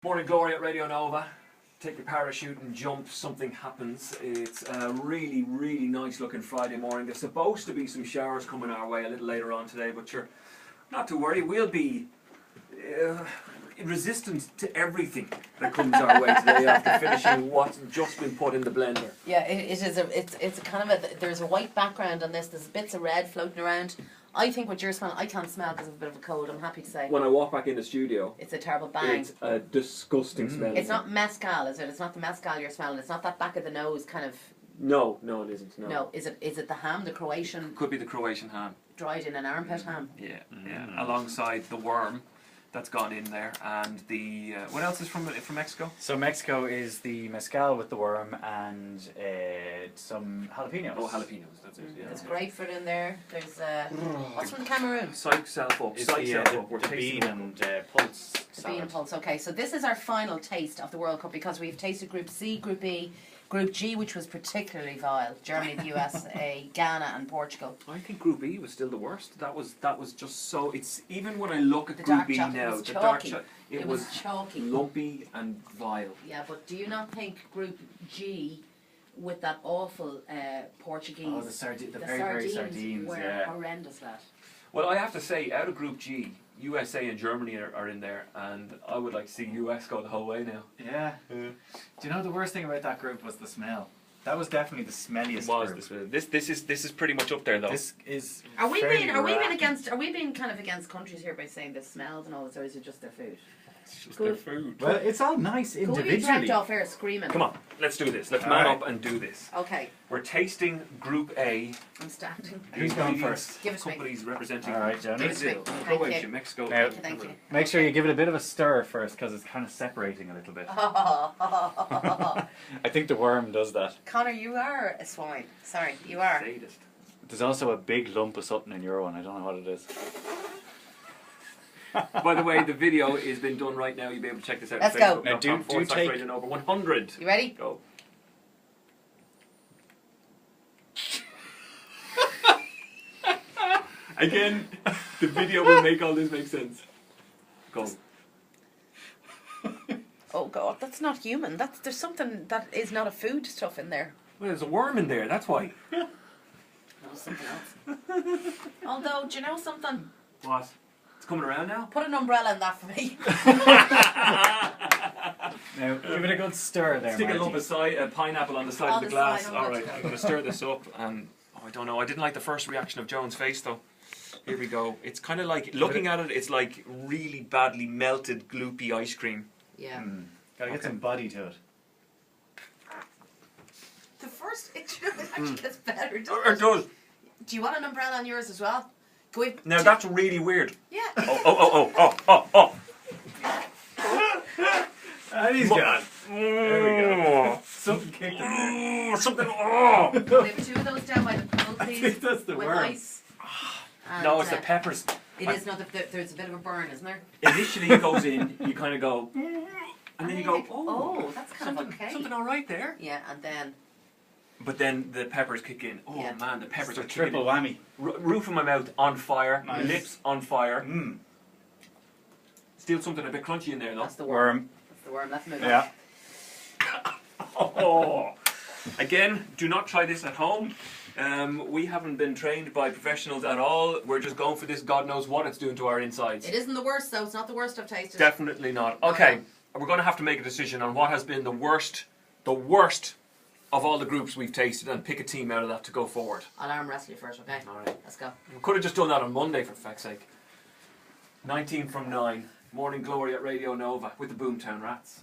Morning Glory at Radio Nova. Take your parachute and jump, something happens. It's a really, really nice looking Friday morning. There's supposed to be some showers coming our way a little later on today, but you're not to worry, we'll be resistant to everything that comes our way today after finishing what's just been put in the blender. Yeah, it's kind of a, there's a white background on this, there's bits of red floating around. I think what you're smelling, I can't smell because of a bit of a cold, I'm happy to say. When I walk back in the studio, it's a terrible bang. It's a disgusting smell. It's not mezcal, is it? It's not the mezcal you're smelling, it's not that back of the nose kind of... No, it isn't. No, is it the ham, the Croatian... Could be the Croatian ham. Dried in an armpit ham. Yeah, yeah. Alongside the worm that's gone in there, and the what else is from Mexico? So Mexico is the mezcal with the worm and some jalapenos. Oh, jalapenos, that's it. Yeah. There's grapefruit in there. There's what's from Cameroon? Psych self up. It's Psych self up. the bean and pulse salad. Bean pulse. Okay, so this is our final taste of the World Cup because we've tasted Group C, Group E, Group G, which was particularly vile. Germany, the USA, Ghana, and Portugal. I think Group E was still the worst. That was just so. It's even when I look at The Group dark E chocolate now, was the chalky. dark chocolate, it was was chalky, lumpy and vile. Yeah, but do you not think Group G, with that awful Portuguese, Oh, the very sardines, were yeah. horrendous, lad. Well, I have to say, out of Group G, USA and Germany are in there, and I would like to see US go the whole way now. Yeah. Do you know the worst thing about that group was the smell? That was definitely the smelliest group. This is pretty much up there though. This is Are we fairly being rotten. are we being kind of against countries here by saying the smells and all this, or is it just their food? It's just Good. their food. Well, it's all nice Could we be individually. dragged off air screaming? Come on, let's do this. Let's All man right. up and do this. Okay, We're tasting Group A. I'm standing. Who's going first? Give it to me. Companies representing All right, Johnny. Brazil, Thank Croatia, you. Mexico. Now- Thank you. Make sure you give it a bit of a stir first because it's kind of separating a little bit. I think the worm does that. Connor, you are a swine. Sorry, you are. Sadist. There's also a big lump of something in your one. I don't know what it is. By the way, the video is being done right now. You'll be able to check this out. Let's go. Now do take- Radio Nova 100. You ready? Go. Again, the video will make all this make sense. Go. Oh God, that's not human. There's something that is not a food stuff in there. Well, there's a worm in there. That's why. No, something else. Although, do you know something? What? It's coming around now. Put an umbrella in that for me. Now give it a good stir there, Stick a Marty. lump of pineapple on the side On of the the glass. side, All oh, right, that's I'm going to stir this up, and I don't know. I didn't like the first reaction of Joan's face though. Here we go. It's kind of like looking at it. It's like really badly melted, gloopy ice cream. Yeah. Gotta get some body to it. The first picture of it actually gets better, It doesn't it? does. Do you want an umbrella on yours as well? Go in. Now that's really weird. Yeah. Oh. And he's gone. There we go. Something kicked in there. Something. Oh. We have two of those down by the pool, I please. think that's the with worm. ice. And, No, it's the peppers. It is not. There's a bit of a burn, isn't there? Initially it goes in, you kind of go, and then you go, oh, that's kind of okay. something all right there. Yeah, and then But then the peppers kick in. Oh Yeah. man, the peppers It's a are kicking triple in. whammy. Roof of my mouth on fire, Nice. lips on fire. Mmm. Still something a bit crunchy in there though. that's the worm. Worm. That's the worm. Let's move on. Yeah. Oh. Again, do not try this at home. We haven't been trained by professionals at all. We're just going for this. God knows what it's doing to our insides. It isn't the worst though. It's not the worst I've tasted. Definitely not. Okay, we're going to have to make a decision on what has been the worst of all the groups we've tasted, and pick a team out of that to go forward. I'll arm wrestle you first, okay? All right. Let's go. We could have just done that on Monday, for fuck's sake. 19 from 9. Morning Glory at Radio Nova with the Boomtown Rats.